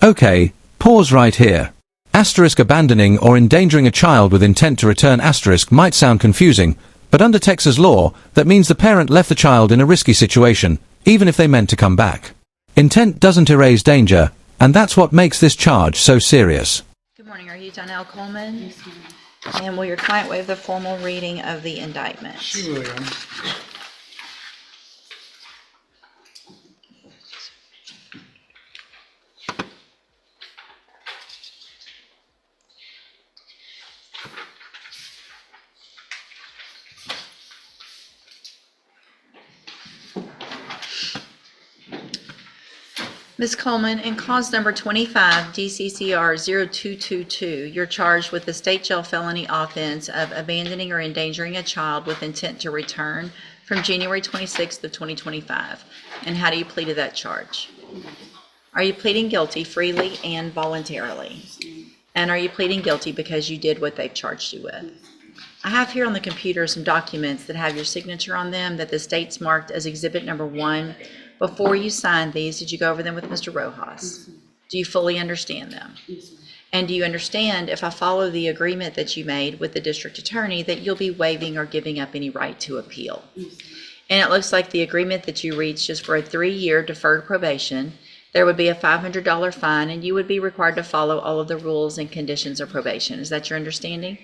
Okay, pause right here. Asterisk abandoning or endangering a child with intent to return asterisk might sound confusing, but under Texas law, that means the parent left the child in a risky situation, even if they meant to come back. Intent doesn't erase danger, and that's what makes this charge so serious. Good morning. Are you Donnell Coleman? Yes, ma'am. And will your client waive the formal reading of the indictment? She will. Ms. Coleman, in cause number 25 DCCR 0222, you're charged with the state jail felony offense of abandoning or endangering a child with intent to return from January 26th of 2025. And how do you plead to that charge? Are you pleading guilty freely and voluntarily? And are you pleading guilty because you did what they've charged you with? I have here on the computer some documents that have your signature on them that the state's marked as exhibit number 1. Before you signed these, did you go over them with Mr. Rojas? Do you fully understand them? And do you understand, if I follow the agreement that you made with the district attorney, that you'll be waiving or giving up any right to appeal? And it looks like the agreement that you reached is for a 3-year deferred probation. There would be a $500 fine, and you would be required to follow all of the rules and conditions of probation. Is that your understanding?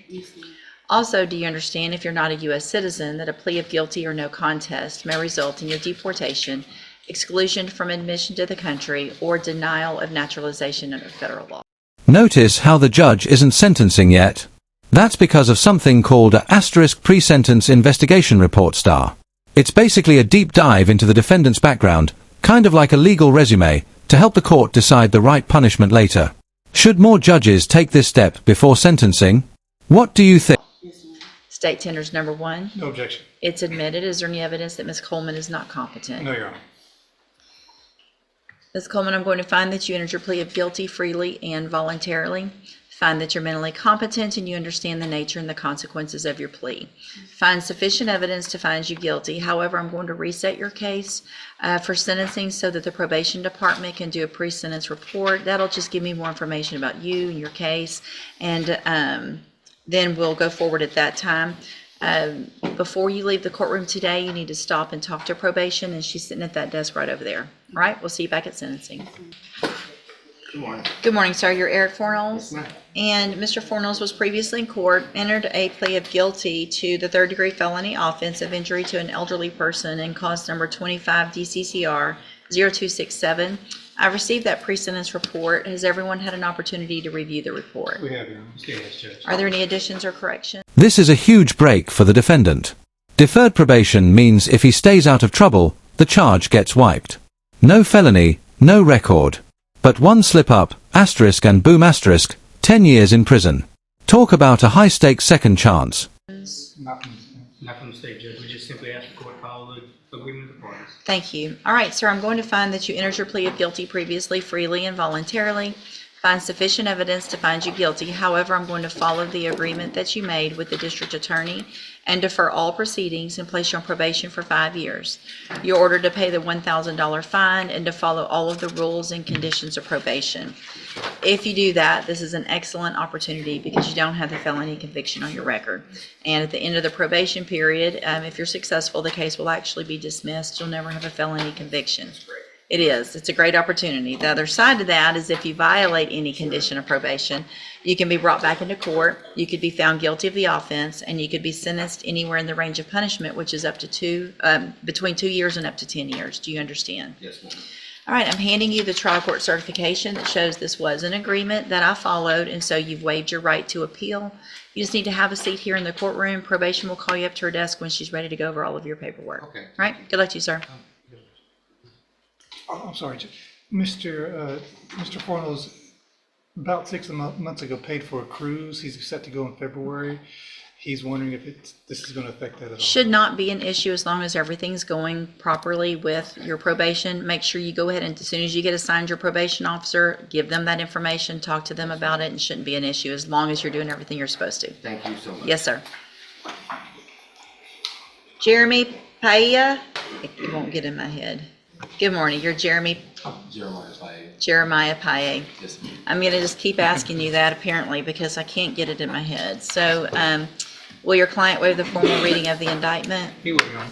Also, do you understand, if you're not a U.S. citizen, that a plea of guilty or no contest may result in your deportation, exclusion from admission to the country, or denial of naturalization under federal law? Notice how the judge isn't sentencing yet. That's because of something called a asterisk pre-sentence investigation report star. It's basically a deep dive into the defendant's background, kind of like a legal resume, to help the court decide the right punishment later. Should more judges take this step before sentencing? What do you think? State tenders number 1. No objection. It's admitted. Is there any evidence that Ms. Coleman is not competent? No, Your Honor. Ms. Coleman, I'm going to find that you entered your plea of guilty freely and voluntarily. Find that you're mentally competent and you understand the nature and the consequences of your plea. Find sufficient evidence to find you guilty. However, I'm going to reset your case for sentencing so that the probation department can do a pre-sentence report. That'll just give me more information about you and your case, and then we'll go forward at that time. Before you leave the courtroom today, you need to stop and talk to probation, and she's sitting at that desk right over there. All right, we'll see you back at sentencing. Good morning. Good morning, sir. You're Eric Fornells. Yes, ma'am. And Mr. Fornells was previously in court, entered a plea of guilty to the third-degree felony offense of injury to an elderly person in cause number 25 DCCR 0267. I received that pre-sentence report. Has everyone had an opportunity to review the report? We have, Your Honor. Yes, Judge. Are there any additions or corrections? This is a huge break for the defendant. Deferred probation means if he stays out of trouble, the charge gets wiped. No felony, no record. But one slip-up, asterisk and boom asterisk, 10 years in prison. Talk about a high-stakes second chance. Not from the state, Judge. We just simply ask the court to follow the agreement of the parties. Thank you. All right, sir, I'm going to find that you entered your plea of guilty previously, freely and voluntarily. Find sufficient evidence to find you guilty. However, I'm going to follow the agreement that you made with the district attorney and defer all proceedings and place you on probation for 5 years. You're ordered to pay the $1,000 fine and to follow all of the rules and conditions of probation. If you do that, this is an excellent opportunity because you don't have the felony conviction on your record. And at the end of the probation period, if you're successful, the case will actually be dismissed. You'll never have a felony conviction. It is. It's a great opportunity. The other side of that is if you violate any condition of probation, you can be brought back into court, you could be found guilty of the offense, and you could be sentenced anywhere in the range of punishment, which is up to between 2 years and up to 10 years. Do you understand? Yes, ma'am. All right, I'm handing you the trial court certification that shows this was an agreement that I followed, and so you've waived your right to appeal. You just need to have a seat here in the courtroom. Probation will call you up to her desk when she's ready to go over all of your paperwork. Okay. All right, good luck to you, sir. Oh, I'm sorry, Judge. Mr. Fornells, about 6 months ago, paid for a cruise. He's set to go in February. He's wondering if this is going to affect that at all. Should not be an issue as long as everything's going properly with your probation. Make sure you go ahead and as soon as you get assigned your probation officer, give them that information, talk to them about it, and shouldn't be an issue as long as you're doing everything you're supposed to. Thank you so much. Yes, sir. Jeremy Paya, it won't get in my head. Good morning. You're Jeremiah Paye. Yes, ma'am. I'm going to just keep asking you that apparently because I can't get it in my head. So, will your client waive the formal reading of the indictment? He will, Your Honor.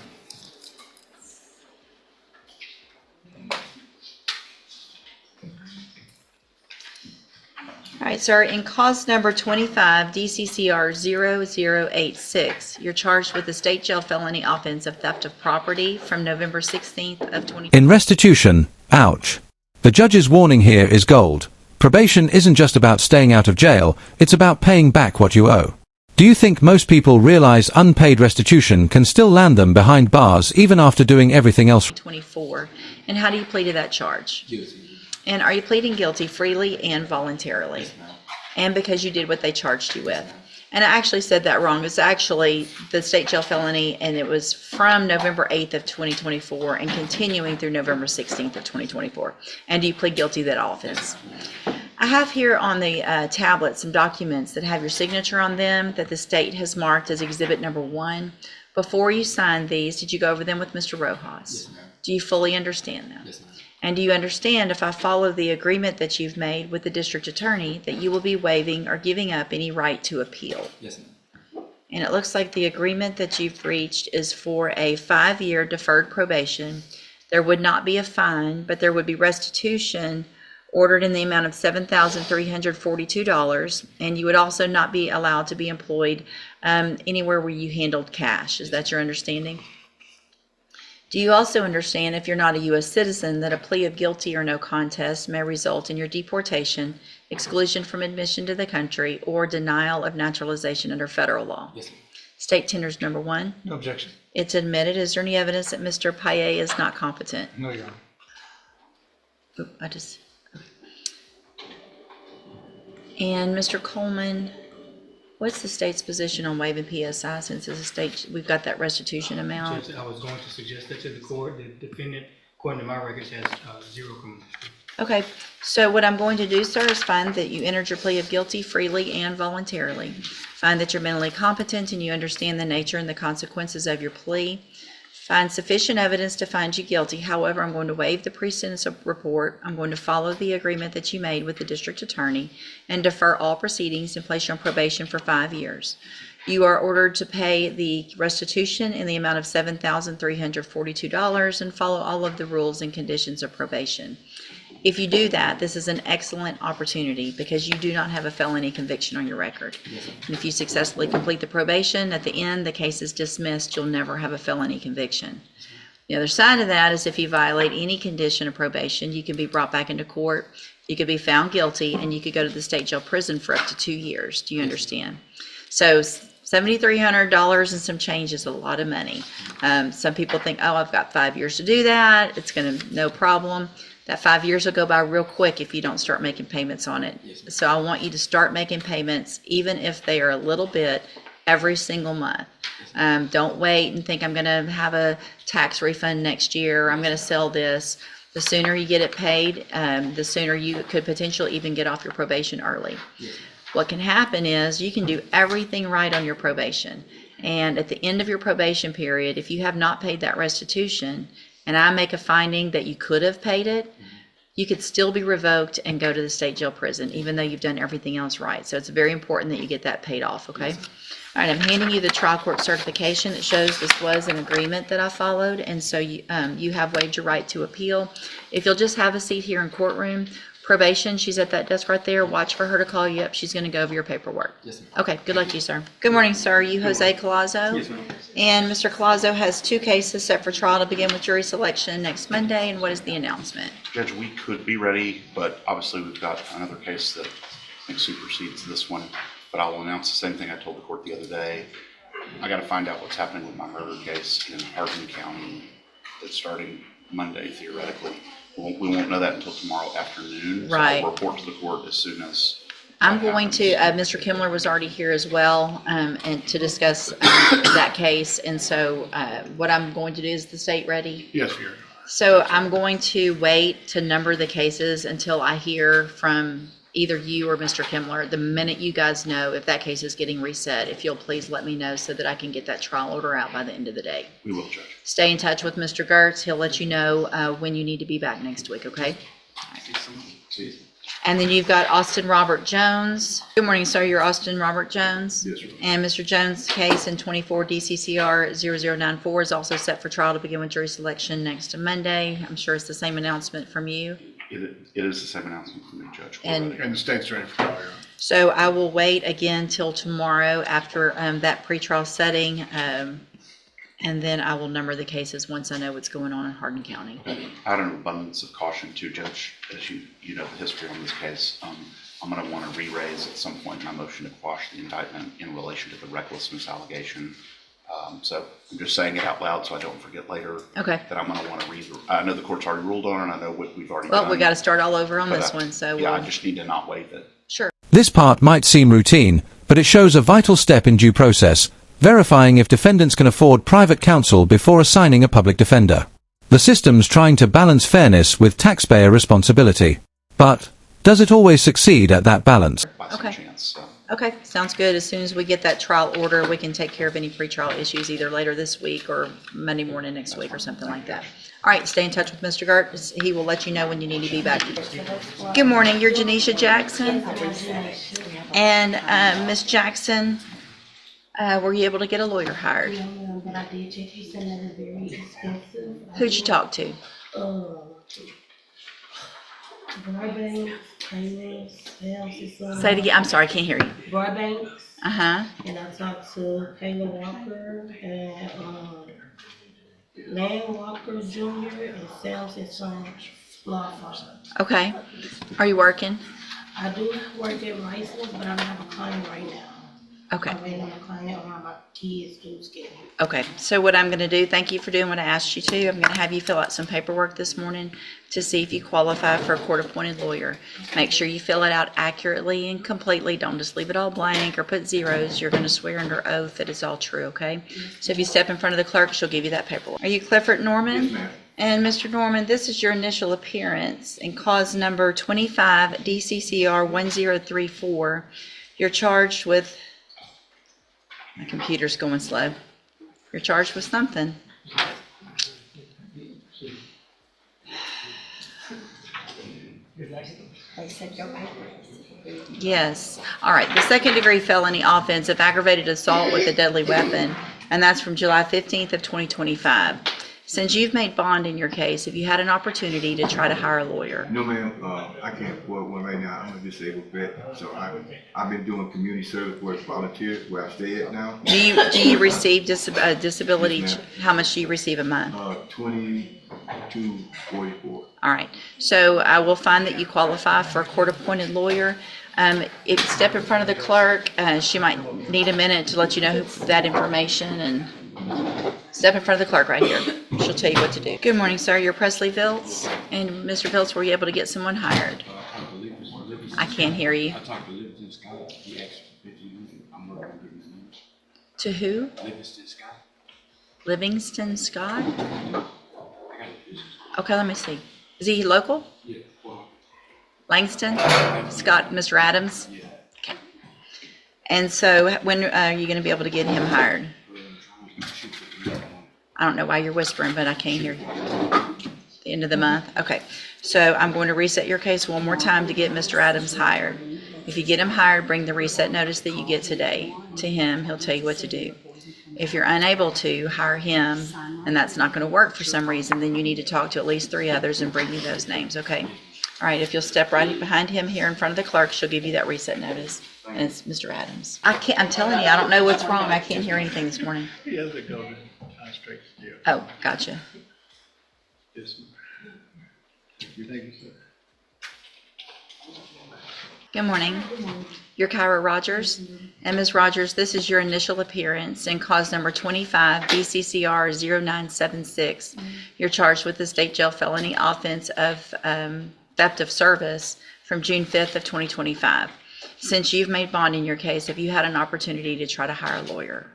All right, sir. In cause number 25, DCCR 0086, you're charged with the state jail felony offense of theft of property from November 16th of 2020. In restitution, ouch. The judge's warning here is gold. Probation isn't just about staying out of jail, it's about paying back what you owe. Do you think most people realize unpaid restitution can still land them behind bars even after doing everything else? 24. And how do you plead to that charge? Guilty. And are you pleading guilty freely and voluntarily? Yes, ma'am. And because you did what they charged you with? And I actually said that wrong. It's actually the state jail felony, and it was from November 8th of 2024 and continuing through November 16th of 2024. And do you plead guilty to that offense? I have here on the tablet some documents that have your signature on them that the state has marked as exhibit number 1. Before you signed these, did you go over them with Mr. Rojas? Yes, ma'am. Do you fully understand them? Yes, ma'am. And do you understand, if I follow the agreement that you've made with the district attorney, that you will be waiving or giving up any right to appeal? Yes, ma'am. And it looks like the agreement that you've reached is for a 5-year deferred probation. There would not be a fine, but there would be restitution ordered in the amount of $7,342, and you would also not be allowed to be employed anywhere where you handled cash. Is that your understanding? Do you also understand, if you're not a U.S. citizen, that a plea of guilty or no contest may result in your deportation, exclusion from admission to the country, or denial of naturalization under federal law? Yes, ma'am. State tenders number 1. No objection. It's admitted. Is there any evidence that Mr. Paye is not competent? No, Your Honor. Oop, And Mr. Coleman, what's the state's position on waiving PSI since it's a state, we've got that restitution amount? Judge, I was going to suggest that to the court. The defendant, according to my records, has 0 criminal history. Okay, so what I'm going to do, sir, is find that you entered your plea of guilty freely and voluntarily. Find that you're mentally competent and you understand the nature and the consequences of your plea. Find sufficient evidence to find you guilty. However, I'm going to waive the pre-sentence report. I'm going to follow the agreement that you made with the district attorney and defer all proceedings and place you on probation for 5 years. You are ordered to pay the restitution in the amount of $7,342 and follow all of the rules and conditions of probation. If you do that, this is an excellent opportunity because you do not have a felony conviction on your record. And if you successfully complete the probation, at the end, the case is dismissed. You'll never have a felony conviction. The other side of that is if you violate any condition of probation, you can be brought back into court, you could be found guilty, and you could go to the state jail prison for up to 2 years. Do you understand? So $7,300 and some change is a lot of money. Some people think, oh, I've got 5 years to do that. It's going to, no problem. That 5 years will go by real quick if you don't start making payments on it. So I want you to start making payments, even if they are a little bit, every single month. Don't wait and think I'm going to have a tax refund next year. Or I'm going to sell this. The sooner you get it paid, the sooner you could potentially even get off your probation early. What can happen is you can do everything right on your probation. And at the end of your probation period, if you have not paid that restitution, and I make a finding that you could have paid it, you could still be revoked and go to the state jail prison, even though you've done everything else right. So it's very important that you get that paid off, okay? All right, I'm handing you the trial court certification that shows this was an agreement that I followed, and so you have waived your right to appeal. If you'll just have a seat here in courtroom, probation, she's at that desk right there. Watch for her to call you up. She's going to go over your paperwork. Yes, ma'am. Okay, good luck to you, sir. Good morning, sir. Are you Jose Collazo? Yes, ma'am. And Mr. Collazo has 2 cases set for trial to begin with jury selection next Monday. And what is the announcement? Judge, we could be ready, but obviously we've got another case that I think supersedes this one. But I will announce the same thing I told the court the other day. I got to find out what's happening with my murder case in Hardin County that's starting Monday, theoretically. We won't know that until tomorrow afternoon. Right. So I'll report to the court as soon as I'm that going to, happens. Mr. Kimler was already here as well, and to discuss that case. And so what I'm going to do, is the state ready? Yes, Your Honor. So I'm going to wait to number the cases until I hear from either you or Mr. Kimmler, the minute you guys know if that case is getting reset, if you'll please let me know so that I can get that trial order out by the end of the day. We will, Judge. Stay in touch with Mr. Gertz. He'll let you know when you need to be back next week, okay? And then you've got Austin Robert Jones. Good morning, sir. You're Austin Robert Jones. Yes, sir. And Mr. Jones' case in 24 DCCR 0094 is also set for trial to begin with jury selection next Monday. I'm sure it's the same announcement from you. It is the same announcement from me, Judge. We're And- ready. And the state's ready for trial, Your Honor. So I will wait again till tomorrow after that pretrial setting. And then I will number the cases once I know what's going on in Hardin County. Out of an abundance of caution too, Judge, as you know the history on this case, I'm going to want to re-raise at some point my motion to quash the indictment in relation to the recklessness allegation. So I'm just saying it out loud so I don't forget later. Okay. That I'm going to want to I know the court's already ruled on it. I know what we've already done. Well, we got to start all over on But, this one, so Yeah, I we'll, just need to not waive it. sure. This part might seem routine, but it shows a vital step in due process, verifying if defendants can afford private counsel before assigning a public defender. The system's trying to balance fairness with taxpayer responsibility. But does it always succeed at that balance? By some Okay. chance, so. Okay, sounds good. As soon as we get that trial order, we can take care of any pretrial issues either later this week or Monday morning next week or something like that. All right, stay in touch with Mr. Gertz. He will let you know when you need to be back. Good morning, you're Janisha Jackson. And Ms. Jackson, were you able to get a lawyer hired? No, but I did check. He said that it's very expensive. Who'd you talk to? Burbanks, payments, sales. Say it again, I'm sorry, I can't hear you. Burbanks, Uh-huh, and I talked to Kayla Walker and, Land Walker Jr. and Sales and Sons Law Firm. okay. Are you working? I do work at license, but I don't have a client right now. Okay. I'm waiting on a client around my kids' school schedule. Okay, so what I'm going to do, thank you for doing what I asked you to. I'm going to have you fill out some paperwork this morning to see if you qualify for a court-appointed lawyer. Make sure you fill it out accurately and completely. Don't just leave it all blank or put zeros. You're going to swear under oath that it's all true, okay? So if you step in front of the clerk, she'll give you that paperwork. Are you Clifford Norman? Yes, ma'am. And Mr. Norman, this is your initial appearance in cause number 25 DCCR 1034. You're charged with, my computer's going slow. You're charged with something. Yes. All right. The second-degree felony offense of aggravated assault with a deadly weapon, and that's from July 15th of 2025. Since you've made bond in your case, have you had an opportunity to try to hire a lawyer? No, ma'am, I can't afford one right now. I'm a disabled vet, so I've been doing community service work, volunteer, where I stay at now. Do you receive disability? Yes, ma'am. How much do you receive a month? 2244. All right, so I will find that you qualify for a court-appointed lawyer. If you step in front of the clerk, she might need a minute to let you know that information, and step in front of the clerk right here. She'll tell you what to do. Good morning, sir. You're Presley Viltz, and Mr. Viltz, were you able to get someone hired? I can't hear you. I talked to Livingston Scott. He asked for 1500. I'm not gonna give his number. To who? Livingston Scott. Livingston Scott? I got a business. Okay, let me see. Is he local? Yeah. Well, Langston? Scott, Mr. Adams? yeah. Okay. And so when are you going to be able to get him hired? I don't know why you're whispering, but I can't hear you. The end of the month? Okay. So I'm going to reset your case one more time to get Mr. Adams hired. If you get him hired, bring the reset notice that you get today to him. He'll tell you what to do. If you're unable to hire him, and that's not going to work for some reason, then you need to talk to at least 3 others and bring me those names, okay? All right, if you'll step right behind him here in front of the clerk, she'll give you that reset notice. And it's Mr. Adams. I'm telling you, I don't know what's wrong. I can't hear anything this morning. He has to go straight to you. Oh, gotcha. Yes, ma'am. Thank you, sir. Good morning. You're Kyra Rogers. And Ms. Rogers, this is your initial appearance in cause number 25 DCCR 0976. You're charged with the state jail felony offense of theft of service from June 5th of 2025. Since you've made bond in your case, have you had an opportunity to try to hire a lawyer?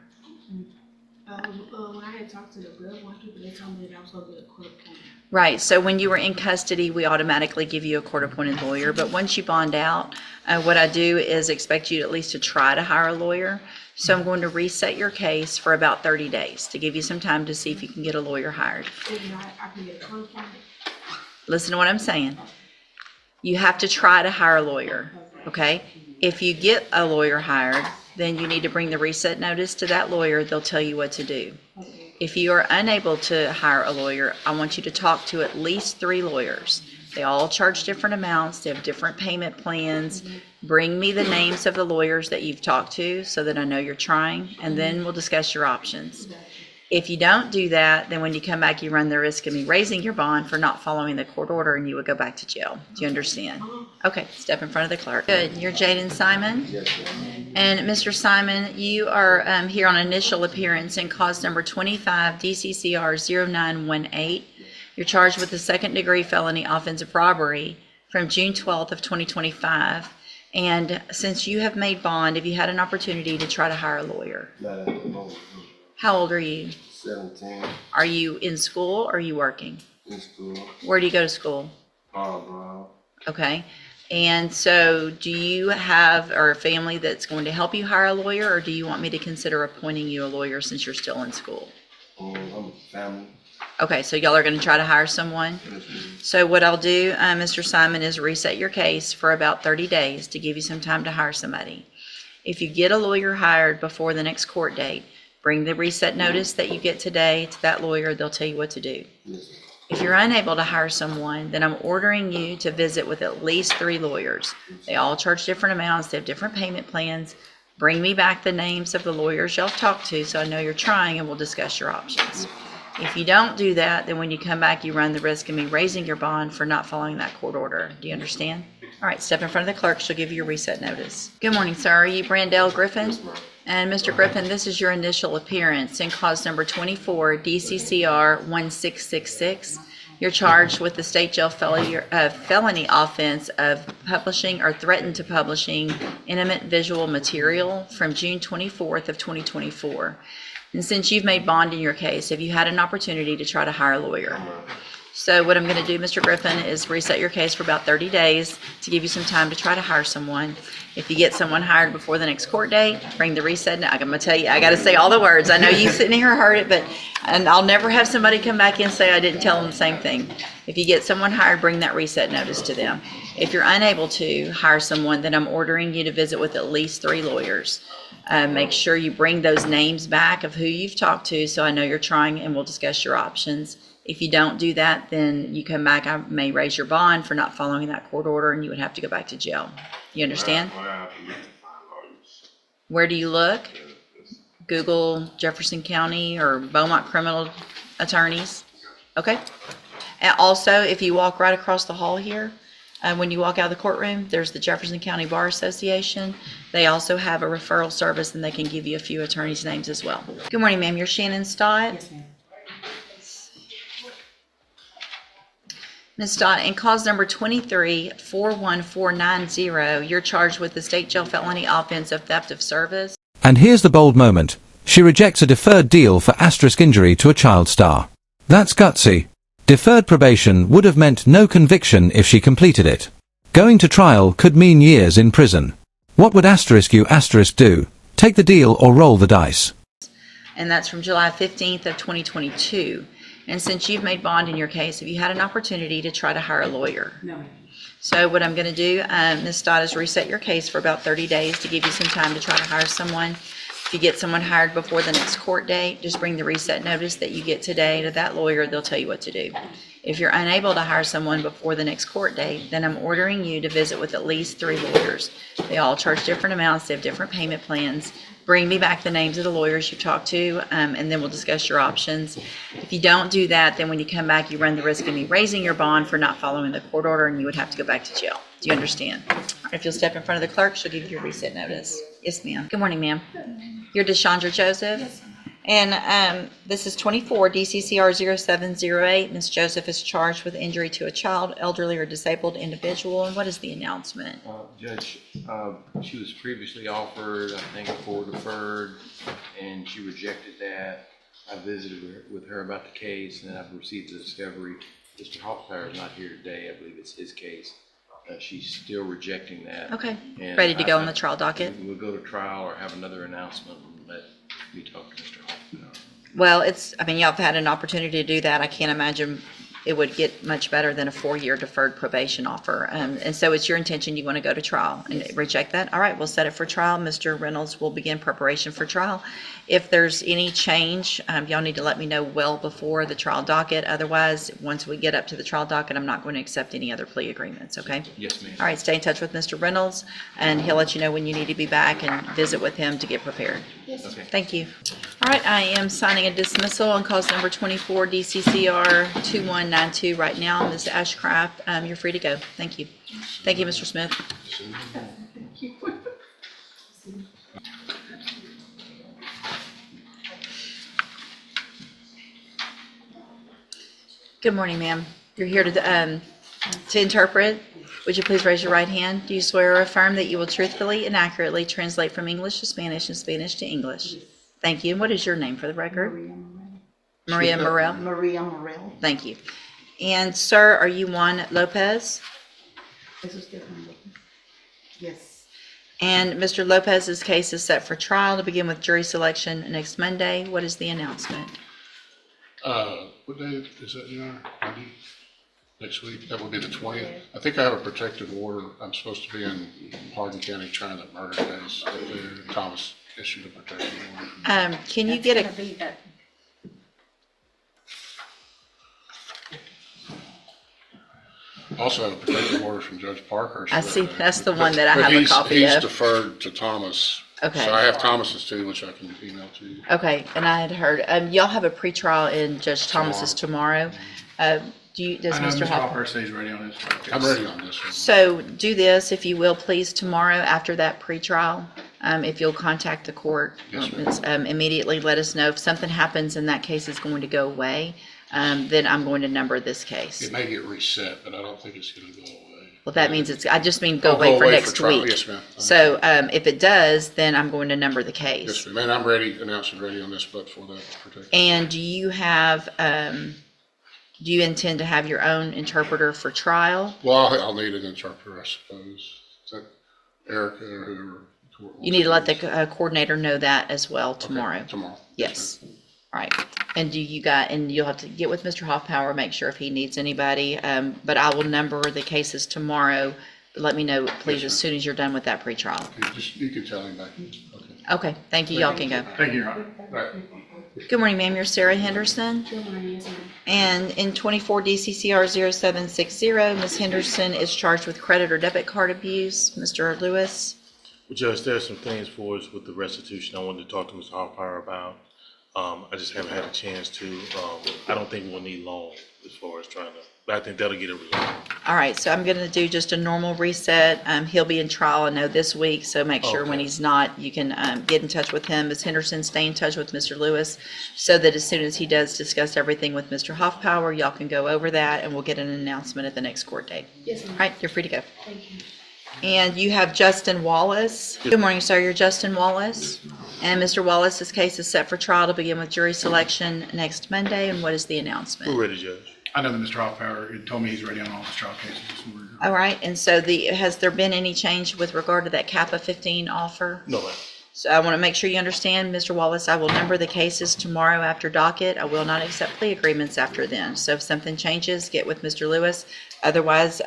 When I had talked to the girl, one people, they told me that I was going to get a court appointment. Right, so when you were in custody, we automatically give you a court-appointed lawyer, but once you bond out, what I do is expect you at least to try to hire a lawyer. So I'm going to reset your case for about 30 days to give you some time to see if you can get a lawyer hired. Listen to what I'm saying. You have to try to hire a lawyer, okay? If you get a lawyer hired, then you need to bring the reset notice to that lawyer. They'll tell you what to do. If you are unable to hire a lawyer, I want you to talk to at least 3 lawyers. They all charge different amounts. They have different payment plans. Bring me the names of the lawyers that you've talked to so that I know you're trying, and then we'll discuss your options. If you don't do that, then when you come back, you run the risk of me raising your bond for not following the court order, and you would go back to jail. Do you understand? Okay, step in front of the clerk. Good. You're Jaden Simon? Yes, ma'am. And Mr. Simon, you are here on initial appearance in cause number 25 DCCR 0918. You're charged with the second-degree felony offensive robbery from June 12th of 2025. And since you have made bond, have you had an opportunity to try to hire a lawyer? Not at the moment. How old are you? 17, Are you in school or are you working? in school, Where do you go to school? Brown. Okay. And so do you have or a family that's going to help you hire a lawyer, or do you want me to consider appointing you a lawyer since you're still in school? I'm a family. Okay, so y'all are going to try to hire someone? Yes, ma'am. So what I'll do, Mr. Simon, is reset your case for about 30 days to give you some time to hire somebody. If you get a lawyer hired before the next court date, bring the reset notice that you get today to that lawyer. They'll tell you what to do. Yes, ma'am. If you're unable to hire someone, then I'm ordering you to visit with at least 3 lawyers. They all charge different amounts. They have different payment plans. Bring me back the names of the lawyers y'all talked to so I know you're trying, and we'll discuss your options. If you don't do that, then when you come back, you run the risk of me raising your bond for not following that court order. Do you understand? All right, step in front of the clerk. She'll give you your reset notice. Good morning, sir. Are you Brandell Griffin? Yes, ma'am. And Mr. Griffin, this is your initial appearance in cause number 24, DCCR 1666. You're charged with the state jail felony offense of publishing or threatened to publishing intimate visual material from June 24th of 2024. And since you've made bond in your case, have you had an opportunity to try to hire a lawyer? So what I'm going to do, Mr. Griffin, is reset your case for about 30 days to give you some time to try to hire someone. If you get someone hired before the next court date, bring the reset. I'm going to tell you, I got to say all the words. I know you sitting here heard it, and I'll never have somebody come back and say I didn't tell them the same thing. If you get someone hired, bring that reset notice to them. If you're unable to hire someone, then I'm ordering you to visit with at least 3 lawyers. Make sure you bring those names back of who you've talked to so I know you're trying, and we'll discuss your options. If you don't do that, then you come back, I may raise your bond for not following that court order, and you would have to go back to jail. You understand? Where do you look? Google Jefferson County or Beaumont criminal attorneys. Okay. And also, if you walk right across the hall here, when you walk out of the courtroom, there's the Jefferson County Bar Association. They also have a referral service, and they can give you a few attorneys' names as well. Good morning, ma'am. You're Shannon Stott? Yes, ma'am. Ms. Stott, in cause number 23-41490, you're charged with the state jail felony offense of theft of service. And here's the bold moment. She rejects a deferred deal for asterisk injury to a child star. That's gutsy. Deferred probation would have meant no conviction if she completed it. Going to trial could mean years in prison. What would asterisk you asterisk do? Take the deal or roll the dice? And that's from July 15th of 2022. And since you've made bond in your case, have you had an opportunity to try to hire a lawyer? No. So what I'm going to do, Ms. Stott, is reset your case for about 30 days to give you some time to try to hire someone. If you get someone hired before the next court date, just bring the reset notice that you get today to that lawyer. They'll tell you what to do. If you're unable to hire someone before the next court date, then I'm ordering you to visit with at least 3 lawyers. They all charge different amounts. They have different payment plans. Bring me back the names of the lawyers you talked to, and then we'll discuss your options. If you don't do that, then when you come back, you run the risk of me raising your bond for not following the court order, and you would have to go back to jail. Do you understand? If you'll step in front of the clerk, she'll give you your reset notice. Yes, ma'am. Good morning, ma'am. You're Deshandra Joseph? Yes. And this is 24 DCCR 0708. Ms. Joseph is charged with injury to a child, elderly, or disabled individual. And what is the announcement? Judge, she was previously offered, I think, for deferred, and she rejected that. I visited with her about the case, and I've received the discovery Mr. Hoffmeyer is not here today. I believe it's his case. She's still rejecting that. Okay, And ready to go on the trial docket? We'll go to trial or have another announcement and let me talk to Mr. Hoffmeyer. Well, I mean, y'all have had an opportunity to do that. I can't imagine it would get much better than a 4-year deferred probation offer. And so it's your intention, you want to go to trial and reject that? All right, we'll set it for trial. Mr. Reynolds will begin preparation for trial. If there's any change, y'all need to let me know well before the trial docket. Otherwise, once we get up to the trial docket, I'm not going to accept any other plea agreements, okay? Yes, ma'am. All right, stay in touch with Mr. Reynolds, and he'll let you know when you need to be back and visit with him to get prepared. Okay. Thank you. All right, I am signing a dismissal on cause number 24, DCCR 2192 right now. Ms. Ashcraft, you're free to go. Thank you. Thank you, Mr. Smith. Good morning, ma'am. You're here to interpret. Would you please raise your right hand? Do you swear or affirm that you will truthfully and accurately translate from English to Spanish and Spanish to English? Thank you. And what is your name for the record? Maria Morel. Maria Morel. Thank you. And sir, are you Juan Lopez? ¿Es usted Juan López? Yes. And Mr. Lopez's case is set for trial to begin with jury selection next Monday. What is the announcement? What day is that, Your Honor? Monday? Next week? That would be the 20th. I think I have a protective order. I'm supposed to be in Hardin County trying that murder case. Thomas issued a protective order. Can you get a, Also have a protective order from Judge Parker. I see, that's the one that I have a copy He's of. deferred to Thomas. Okay. So I have Thomas's too, which I can email to you. Okay, and I had heard, y'all have a pretrial in Judge Thomas's tomorrow. Does I know Mr. Mr. Hopper? Hopper says he's ready on his. I'm ready on this one. So do this, if you will, please, tomorrow after that pretrial, if you'll contact the court. Yes, ma'am. Immediately let us know if something happens and that case is going to go away, then I'm going to number this case. It may get reset, but I don't think it's going to go away. Well, that means I just mean go Oh, away for next trial. week. Yes, ma'am. So, if it does, then I'm going to number the case. Yes, ma'am. And I'm ready, announcing ready on this, but for that protective. And do you have, do you intend to have your own interpreter for trial? Well, I'll need an interpreter, I suppose. Is that Erica or whoever? You need to let the coordinator know that as well tomorrow. Okay, tomorrow. Yes. All right. And and you'll have to get with Mr. Hoffpower, make sure if he needs anybody. But I will number the cases tomorrow. Let me know, please, as soon as you're done with that pretrial. You can tell him back. Okay. Okay. Thank you. Y'all can go. Thank you, Your Honor. All right. Good morning, ma'am. You're Sarah Henderson. Good morning, yes, ma'am. And in 24 DCCR 0760, Ms. Henderson is charged with credit or debit card abuse. Mr. Lewis? Well, Judge, there's some things for us with the restitution I wanted to talk to Mr. Hoffmeyer about. I just haven't had a chance to. I don't think we'll need long as far as trying to, but I think that'll get it resolved. All right, so I'm going to do just a normal reset. He'll be in trial, I know, this week, so make sure when Okay. he's not, you can get in touch with him. Ms. Henderson, stay in touch with Mr. Lewis so that as soon as he does discuss everything with Mr. Hoffpower, y'all can go over that and we'll get an announcement at the next court date. Yes, All ma'am. right, you're free to go. Thank you. And you have Justin Wallace. Good morning, sir. You're Justin Wallace. And Mr. Wallace's case is set for trial to begin with jury selection next Monday. And what is the announcement? We're ready, Judge. I know that Mr. Hoffpower told me he's ready on all his trial cases. All right. And so has there been any change with regard to that Kappa 15 offer? No, ma'am. So I want to make sure you understand, Mr. Wallace, I will number the cases tomorrow after docket. I will not accept plea agreements after then. So if something changes, get with Mr. Lewis. Otherwise,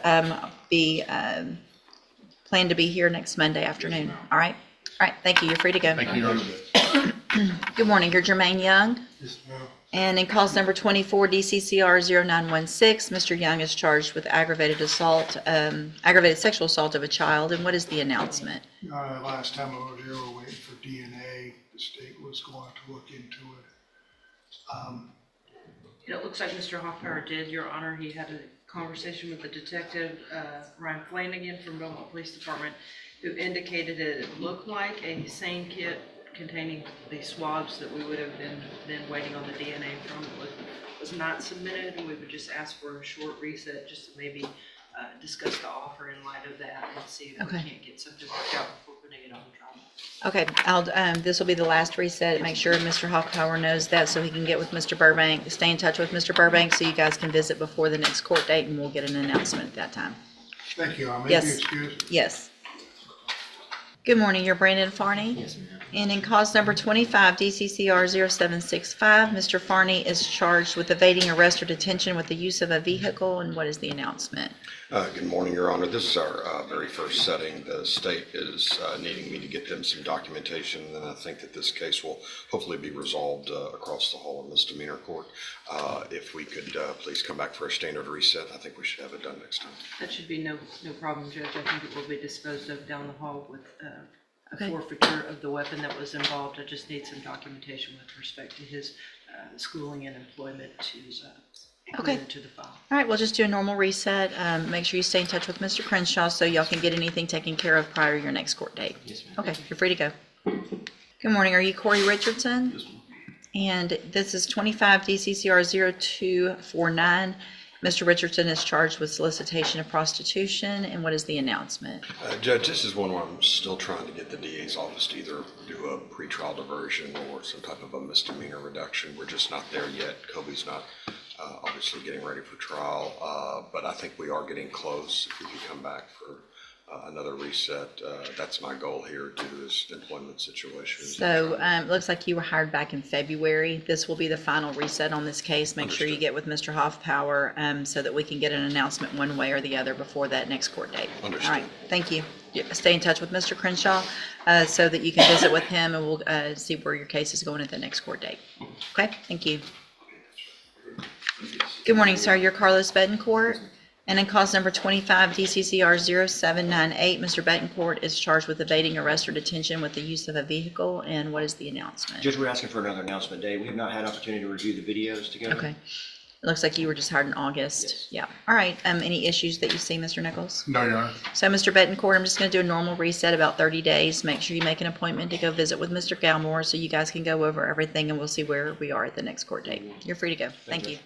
plan to be here next Monday afternoon. All right? All right, thank you. You're free to go. Thank you, Your Honor. Good morning. You're Jermaine Young. And in cause number 24, DCCR 0916, Mr. Young is charged with aggravated sexual assault of a child. And what is the announcement? Last time I was here, we were waiting for DNA. The state was going to look into it. It looks like Mr. Hoffmeyer did, Your Honor. He had a conversation with the detective, Ryan Flanagan from Belmont Police Department, who indicated it looked like a same kit containing the swabs that we would have been waiting on the DNA from. It was not submitted, and we would just ask for a short reset just to maybe discuss the offer in light of that and see if we can't get something worked out before opening it on trial. Okay, this will be the last reset. Make sure Mr. Hoffpower knows that so he can get with Mr. Burbank, stay in touch with Mr. Burbank so you guys can visit before the next court date and we'll get an announcement at that time. Thank you. I may be Yes. excused. Yes. Good morning, you're Brandon Farney. Yes, ma'am. And in cause number 25, DCCR 0765, Mr. Farney is charged with evading arrest or detention with the use of a vehicle, and what is the announcement? Good morning, Your Honor. This is our very first setting. The state is needing me to get them some documentation, and I think that this case will hopefully be resolved across the whole of misdemeanor court. If we could please come back for a standard reset, I think we should have it done next time. That should be no problem, Judge. I think it will be disposed of down the hall with a Okay. forfeiture of the weapon that was involved. I just need some documentation with respect to his schooling and employment to Okay. include into the file. All right, we'll just do a normal reset. Make sure you stay in touch with Mr. Crenshaw so y'all can get anything taken care of prior to your next court date. Yes, ma'am. Okay, you're free to go. Good morning, are you Corey Richardson? Yes, ma'am. And this is 25 DCCR 0249. Mr. Richardson is charged with solicitation of prostitution, and what is the announcement? Judge, this is one where I'm still trying to get the DA's office to either do a pretrial diversion or some type of a misdemeanor reduction. We're just not there yet. Kobe's not obviously getting ready for trial, but I think we are getting close. If we could come back for another reset, that's my goal here due to this employment situation. So it looks like you were hired back in February. This will be the final reset on this case. Make sure you get with Mr. Hoffpower so that we can get an announcement one way or the other before that next court date. Understood. All right, thank you. Stay in touch with Mr. Crenshaw so that you can visit with him and we'll see where your case is going at the next court date. Okay, thank you. Good morning, sir. You're Carlos Betancourt. And in cause number 25, DCCR 0798, Mr. Betancourt is charged with evading arrest or detention with the use of a vehicle. And what is the announcement? Judge, we're asking for another announcement day. We have not had opportunity to review the videos together. Okay. It looks like you were just hired in August. Yes. Yeah. All right. Any issues that you see, Mr. Nichols? No, Your Honor. So, Mr. Betancourt, I'm just going to do a normal reset about 30 days. Make sure you make an appointment to go visit with Mr. Galmore so you guys can go over everything and we'll see where we are at the next court date. You're free to go. Thank you.